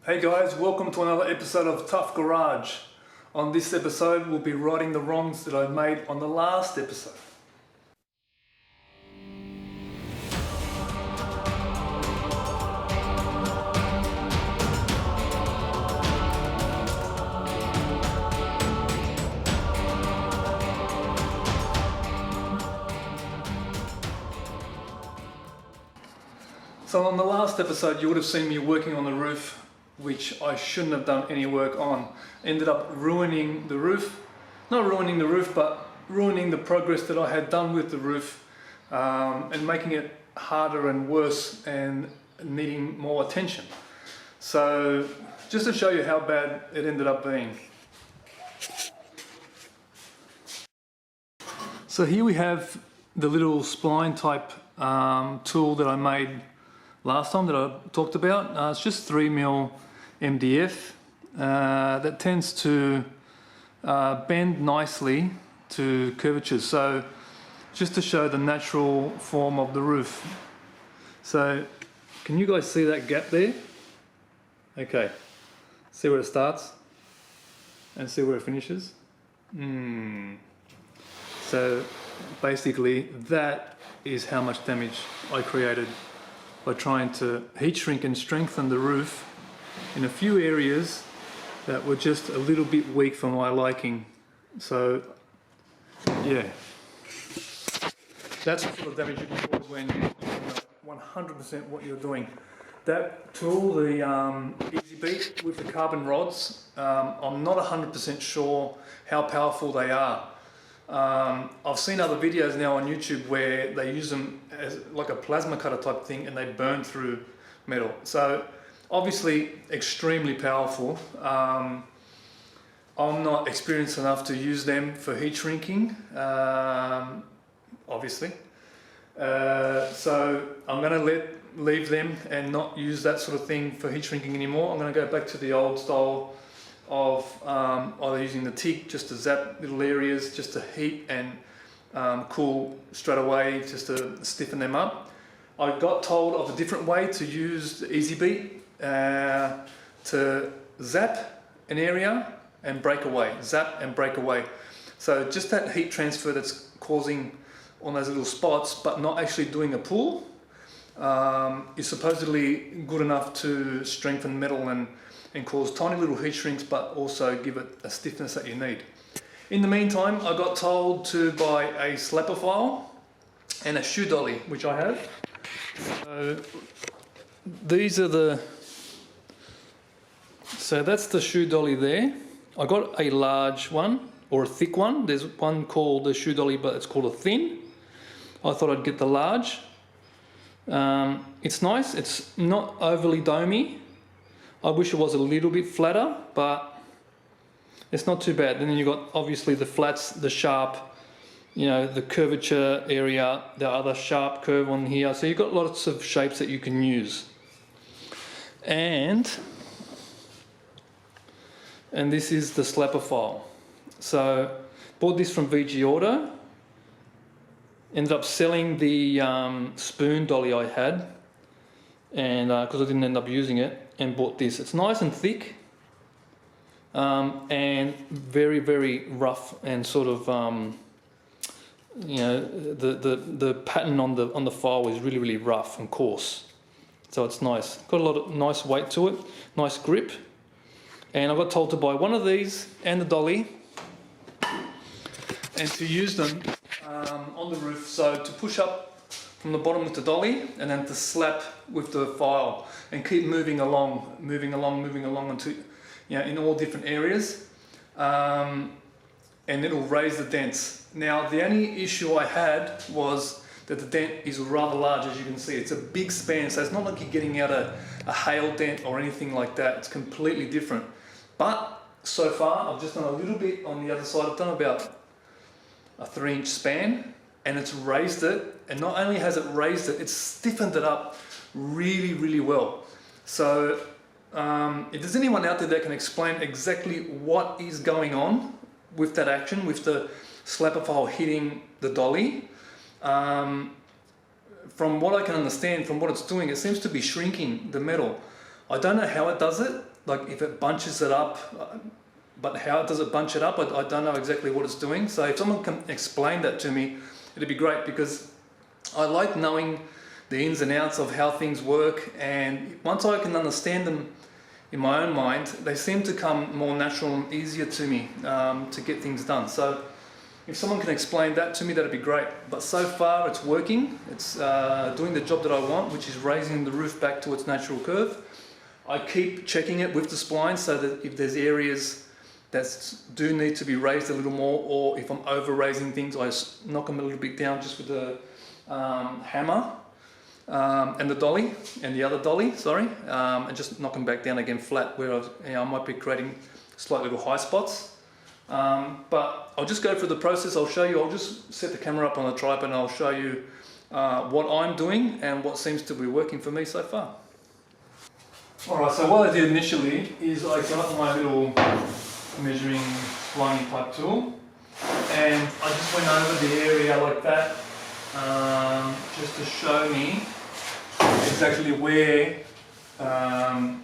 Hey guys, welcome to another episode of Tough Garage. On this episode, we'll be righting the wrongs that I made on the last episode. So on the last episode, you would have seen me working on the roof, which I shouldn't have done any work on. Ended up ruining the roof. Not ruining the roof, but ruining the progress that I had done with the roof, and making it harder and worse and needing more attention. So just to show you how bad it ended up being. So here we have the little spline type tool that I made last time that I talked about. It's just 3mm MDF that tends to bend nicely to curvatures. So just to show the natural form of the roof. So can you guys see that gap there? Okay, see where it starts and see where it finishes. So basically that is how much damage I created by trying to heat shrink and strengthen the roof in a few areas that were just a little bit weak for my liking. So yeah, that's the sort of damage you can cause when you know 100% what you're doing. That tool, the Easy Beat with the carbon rods, I'm not 100% sure how powerful they are. I've seen other videos now on YouTube where they use them as like a plasma cutter type thing and they burn through metal. So obviously extremely powerful. I'm not experienced enough to use them for heat shrinking, obviously. So I'm going to leave them and not use that sort of thing for heat shrinking anymore. I'm going to go back to the old style of either using the TIG just to zap little areas, just to heat and cool straight away, just to stiffen them up. I got told of a different way to use the Easy Beat, to zap an area and break away, zap and break away. So just that heat transfer that's causing on those little spots, but not actually doing a pull, is supposedly good enough to strengthen metal and cause tiny little heat shrinks, but also give it a stiffness that you need. In the meantime, I got told to buy a slapper file and a shoe dolly, which I have. So these are so that's the shoe dolly there. I got a large one or a thick one. There's one called the shoe dolly, but it's called a thin. I thought I'd get the large. It's nice. It's not overly domey. I wish it was a little bit flatter, but it's not too bad. And then you've got obviously the flats, the sharp, you know, the curvature area, the other sharp curve on here. So you've got lots of shapes that you can use. And this is the slapper file. So bought this from VG Auto. Ended up selling the spoon dolly I had, and because I didn't end up using it, and bought this. It's nice and thick, and very, very rough, and sort of you know, the pattern on the file is really, really rough and coarse. So it's nice. Got a lot of nice weight to it, nice grip. And I got told to buy one of these and the dolly, and to use them on the roof. So to push up from the bottom with the dolly, and then to slap with the file, and keep moving along until, you know, in all different areas, and it'll raise the dents. Now the only issue I had was that the dent is rather large, as you can see. It's a big span, so it's not like you're getting out a hail dent or anything like that. It's completely different. But so far I've just done a little bit on the other side. I've done about a 3-inch span, and it's raised it. And not only has it raised it, it's stiffened it up really, really well. So if there's anyone out there that can explain exactly what is going on with that action, with the slapper file hitting the dolly, from what I can understand, from what it's doing, it seems to be shrinking the metal. I don't know how it does it. like if it bunches it up, but how does it bunch it up? I don't know exactly what it's doing. So if someone can explain that to me, it'd be great, because I like knowing the ins and outs of how things work, and once I can understand them in my own mind, they seem to come more natural and easier to me to get things done. So if someone can explain that to me, that'd be great. But so far it's working. It's doing the job that I want, which is raising the roof back to its natural curve. I keep checking it with the spline so that if there's areas that do need to be raised a little more, or if I'm over raising things, I knock them a little bit down just with the hammer and the dolly, and the other dolly, sorry, and just knock them back down again flat, where I might be creating slight little high spots. But I'll just go through the process. I'll show you, I'll just set the camera up on the tripod and I'll show you what I'm doing and what seems to be working for me so far. Alright, so what I did initially is I got my little measuring splining type tool, and I just went over the area like that, just to show me exactly where I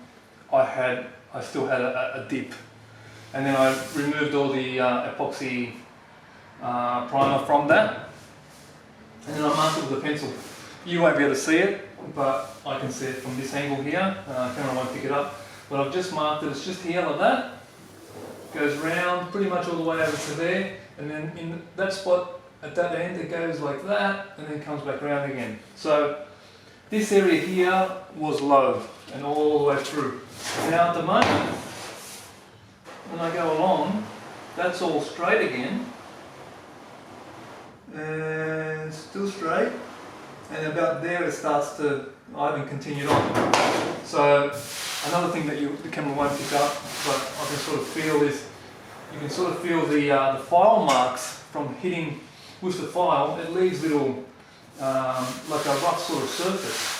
still had a dip. And then I removed all the epoxy primer from that, and then I marked it with a pencil. You won't be able to see it, but I can see it from this angle here. Camera won't pick it up, but I've just marked it. It's just here like that. Goes round pretty much all the way over to there, and then in that spot at that end it goes like that, and then comes back around again. So this area here was low and all the way through. Now at the moment, when I go along, that's all straight again, and still straight, and about there it starts to, I haven't continued on. So another thing that the camera won't pick up, but I can sort of feel is, you can sort of feel the file marks from hitting with the file. It leaves little, like a rough sort of surface,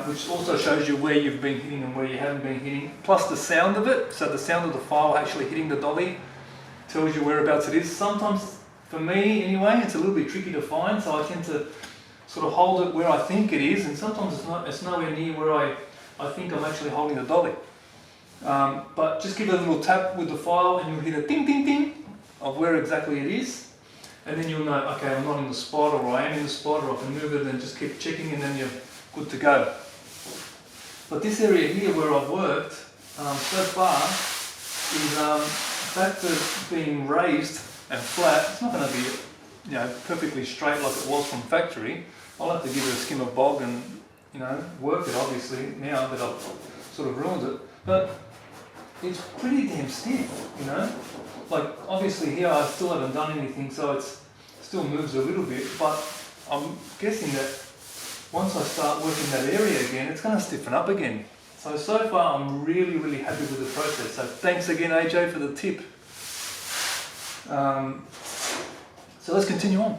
which also shows you where you've been hitting and where you haven't been hitting, plus the sound of it. So the sound of the file actually hitting the dolly tells you whereabouts it is. Sometimes, for me anyway, it's a little bit tricky to find, so I tend to sort of hold it where I think it is, and sometimes it's nowhere near where I think I'm actually holding the dolly. But just give it a little tap with the file and you'll hear a ding ding ding of where exactly it is, and then you'll know, okay, I'm not in the spot, or I am in the spot, or I can move it, and just keep checking, and then you're good to go. But this area here where I've worked so far is back to being raised and flat. It's not going to be, perfectly straight like it was from factory. I'll have to give it a skim of bog and, work it, obviously, now that I've sort of ruined it. But it's pretty damn stiff, Like, obviously here I still haven't done anything, so it still moves a little bit, but I'm guessing that once I start working that area again, it's going to stiffen up again. So far I'm really, really happy with the process. So thanks again, AJ, for the tip. So let's continue on.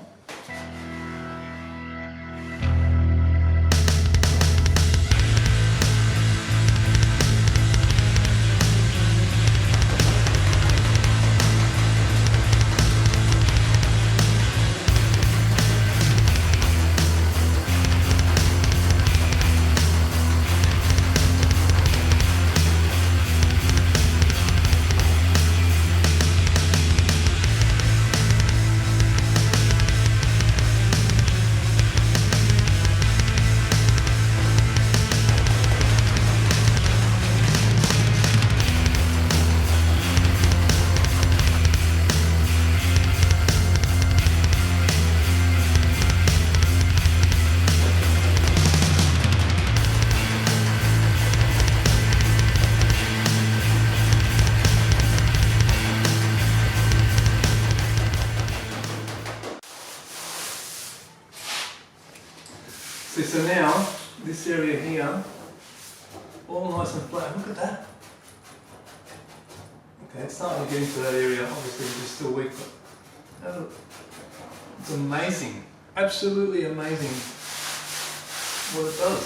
See, so now, this area here, all nice and flat. Look at that. Okay, it's starting to get into that area. Obviously, it's still weak, but it's amazing. Absolutely amazing what it does.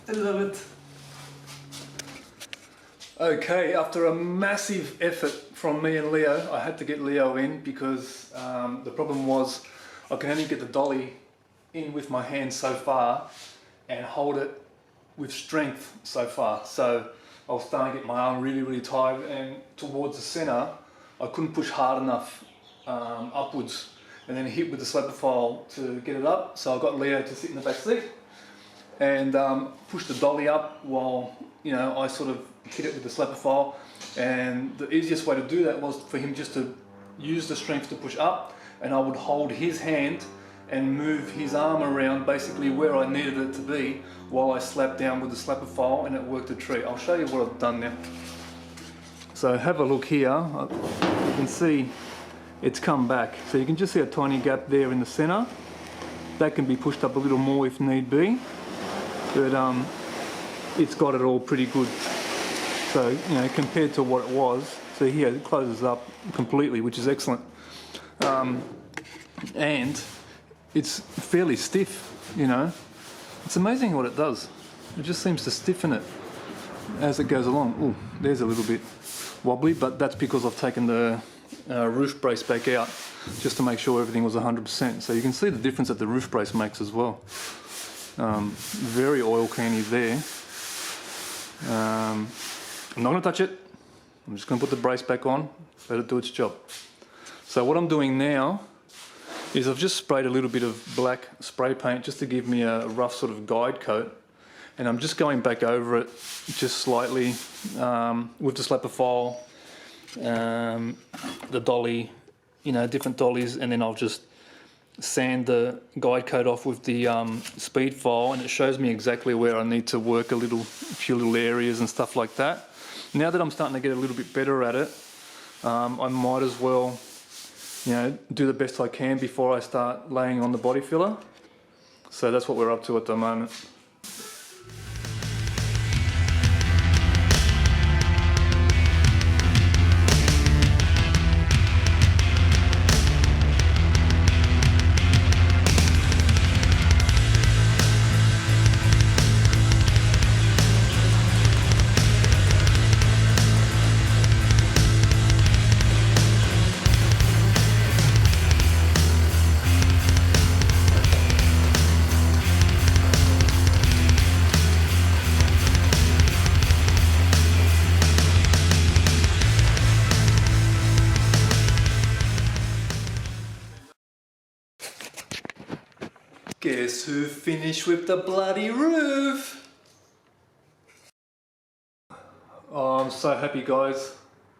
I love it. Okay, after a massive effort from me and I had to get Leo in because the problem was I can only get the dolly in with my hand so far and hold it with strength so far. So I was starting to get my arm really, really tired, and towards the center, I couldn't push hard enough upwards, and then hit with the slapper file to get it up. So I got Leo to sit in the back seat and push the dolly up while, you know, I sort of hit it with the slapper file. And the easiest way to do that was for him just to use the strength to push up, and I would hold his hand and move his arm around basically where I needed it to be while I slapped down with the slapper file, and it worked a treat. I'll show you what I've done now. So have a look here. You can see it's come back. So you can just see a tiny gap there in the center. That can be pushed up a little more if need be, but it's got it all pretty good. So, you know, compared to what it was, so here it closes up completely, which is excellent. And it's fairly stiff, you know. It's amazing what it does. It just seems to stiffen it as it goes along. Ooh, there's a little bit wobbly, but that's because I've taken the roof brace back out just to make sure everything was 100%. So you can see the difference that the roof brace makes as well. Very oil canny there. I'm not going to touch it. I'm just going to put the brace back on, let it do its job. So what I'm doing now is I've just sprayed a little bit of black spray paint just to give me a rough sort of guide coat, and I'm just going back over it just slightly with the slapper file, the dolly, you know, different dollies, and then I'll just sand the guide coat off with the speed file, and it shows me exactly where I need to work a few little areas and stuff like that. Now that I'm starting to get a little bit better at it, I might as well, you know, do the best I can before I start laying on the body filler. So that's what we're up to at the moment. Guess who finished with the bloody roof? Oh, I'm so happy, guys.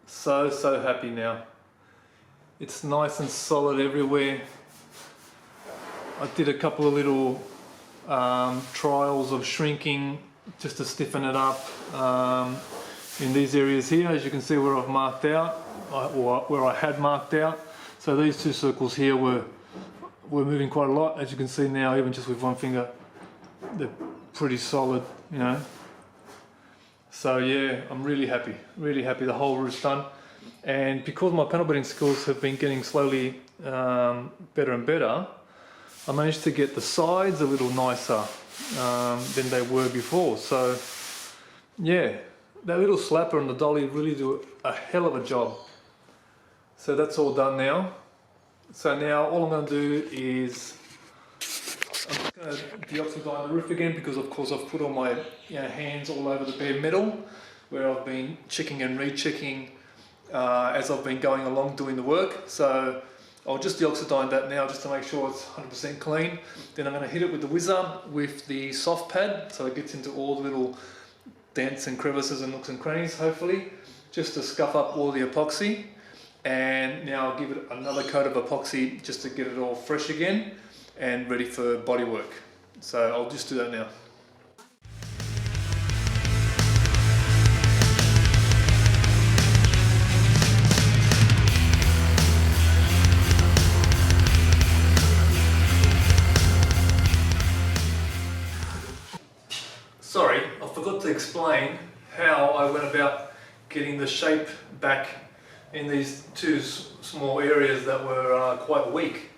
So happy now. It's nice and solid everywhere. I did a couple of little trials of shrinking just to stiffen it up in these areas here, as you can see where I've marked out, or where I had marked out. So these two circles here were moving quite a lot, as you can see now, even just with one finger. They're pretty solid, you know. So yeah, I'm really happy the whole roof's done. And because my panel beating skills have been getting slowly better and better, I managed to get the sides a little nicer than they were before. So yeah, that little slapper and the dolly really do a hell of a job. So that's all done now. So now all I'm going to do is I'm just going to deoxidine the roof again, because of course I've put all my hands all over the bare metal where I've been checking and rechecking as I've been going along doing the work. So I'll just deoxidine that now just to make sure it's 100% clean. Then I'm going to hit it with the whizzer with the soft pad so it gets into all the little dents and crevices and nooks and crannies, hopefully, just to scuff up all the epoxy. And now I'll give it another coat of epoxy just to get it all fresh again and ready for body work. So I'll just do that now. Sorry, I forgot to explain how I went about getting the shape back in these two small areas that were quite weak.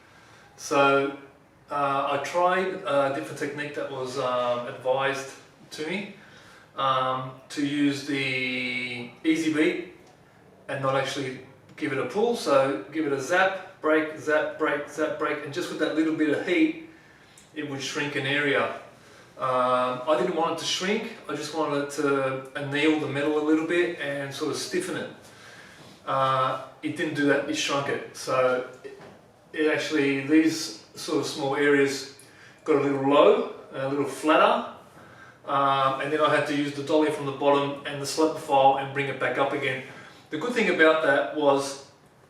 So I tried a different technique that was advised to me, to use the easy beat and not actually give it a pull. So give it a zap, break, zap, break, and just with that little bit of heat, it would shrink an area. I didn't want it to shrink, I just wanted it to anneal the metal a little bit and sort of stiffen it. It didn't do that, it shrunk it. So it actually, these sort of small areas got a little low, a little flatter, and then I had to use the dolly from the bottom and the slapper file and bring it back up again. The good thing about that was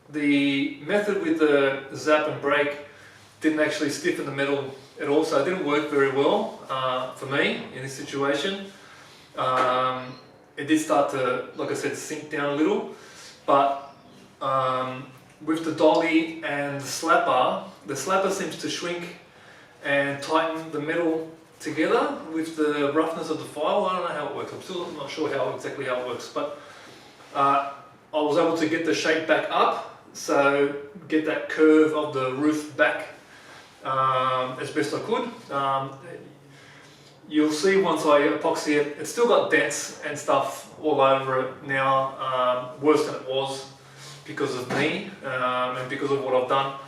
the method with the zap and break didn't actually stiffen the metal at all, so it didn't work very well for me in this situation. It did start to, like I said, sink down a little, but with the dolly and the slapper seems to shrink and tighten the metal together with the roughness of the file. I don't know how it works, I'm still not sure exactly how it works, but I was able to get the shape back up, so get that curve of the roof back as best I could. You'll see once I epoxy it, it's still got dents and stuff all over it now, worse than it was because of me and because of what I've done,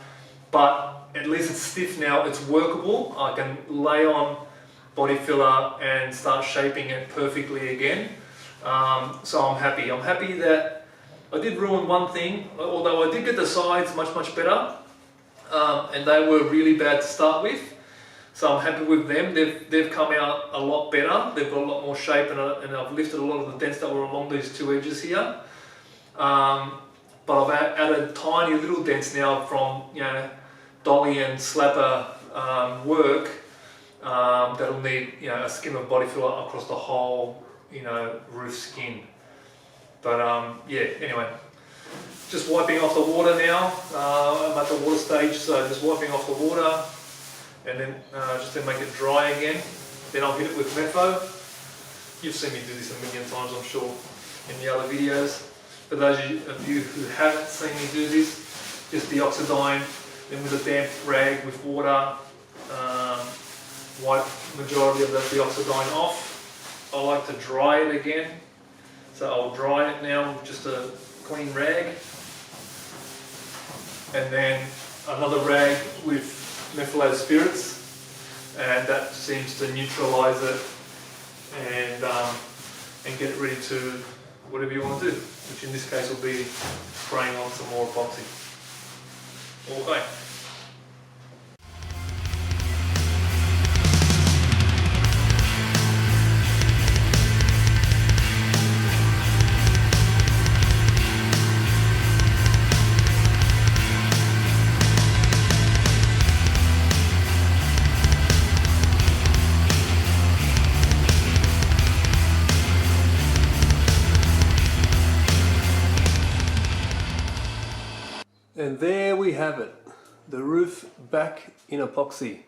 but at least it's stiff now, it's workable. I can lay on body filler and start shaping it perfectly again. So I'm happy. I'm happy that I did ruin one thing, although I did get the sides much better, and they were really bad to start with. So I'm happy with them. They've come out a lot better. They've got a lot more shape, and I've lifted a lot of the dents that were along these two edges here. But I've added tiny little dents now from, you know, dolly and slapper work that'll need, you know, a skim of body filler across the whole, you know, roof skin. But yeah, anyway, just wiping off the water now. I'm at the water stage, so just wiping off the water, and then just to make it dry again. Then I'll hit it with Mepho. You've seen me do this a million times, I'm sure, in the other videos. For those of you who haven't seen me do this, just deoxidine, then with a damp rag with water, wipe majority of that deoxidine off. I like to dry it again, so I'll dry it now with just a clean rag, and then another rag with methylated spirits, and that seems to neutralize it and get it ready to whatever you want to do, which in this case will be spraying on some more epoxy. Okay. And there we have it, the roof back in epoxy.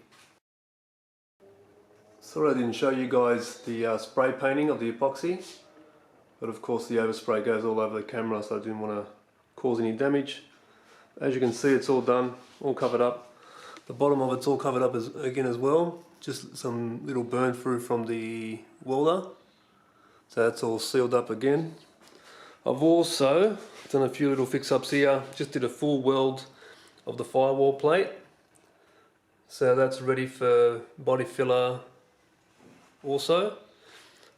Sorry I didn't show you guys the spray painting of the epoxy, but of course the overspray goes all over the camera, so I didn't want to cause any damage. As you can see, it's all done, all covered up. The bottom of it's all covered up again as well, just some little burn through from the welder, so that's all sealed up again. I've also done a few little fix-ups here. Just did a full weld of the firewall plate, so that's ready for body filler also,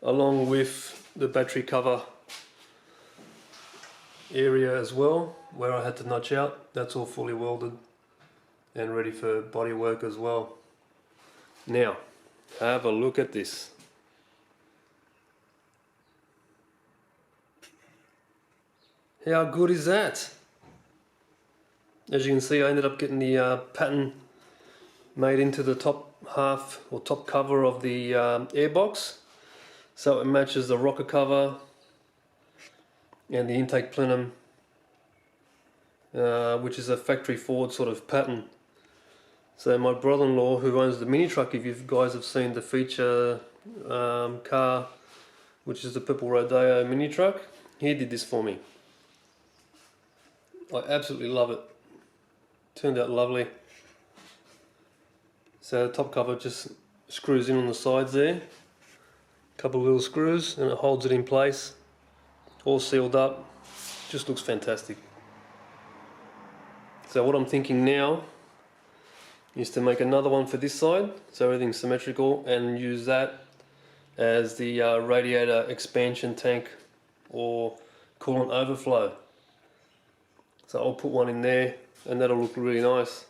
along with the battery cover area as well, where I had to notch out. That's all fully welded and ready for body work as well. Now, have a look at this. How good is that? As you can see, I ended up getting the pattern made into the top half or top cover of the airbox, so it matches the rocker cover and the intake plenum, which is a factory forward sort of pattern. So my brother-in-law, who owns the mini truck, if you guys have seen the feature car, which is the Purple Rodeo mini truck, he did this for me. I absolutely love it. Turned out lovely. So the top cover just screws in on the sides there. Couple of little screws and it holds it in place. All sealed up. Just looks fantastic. So what I'm thinking now is to make another one for this side, so everything's symmetrical, and use that as the radiator expansion tank or coolant overflow. So I'll put one in there and that'll look really nice.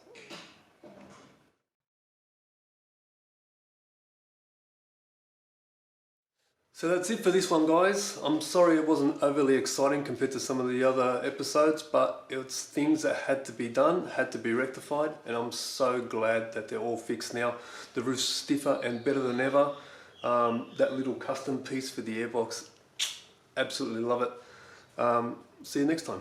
So that's it for this one, guys. I'm sorry it wasn't overly exciting compared to some of the other episodes, but it's things that had to be done, had to be rectified, and I'm so glad that they're all fixed now. The roof's stiffer and better than ever. That little custom piece for the airbox, absolutely love it. See you next time.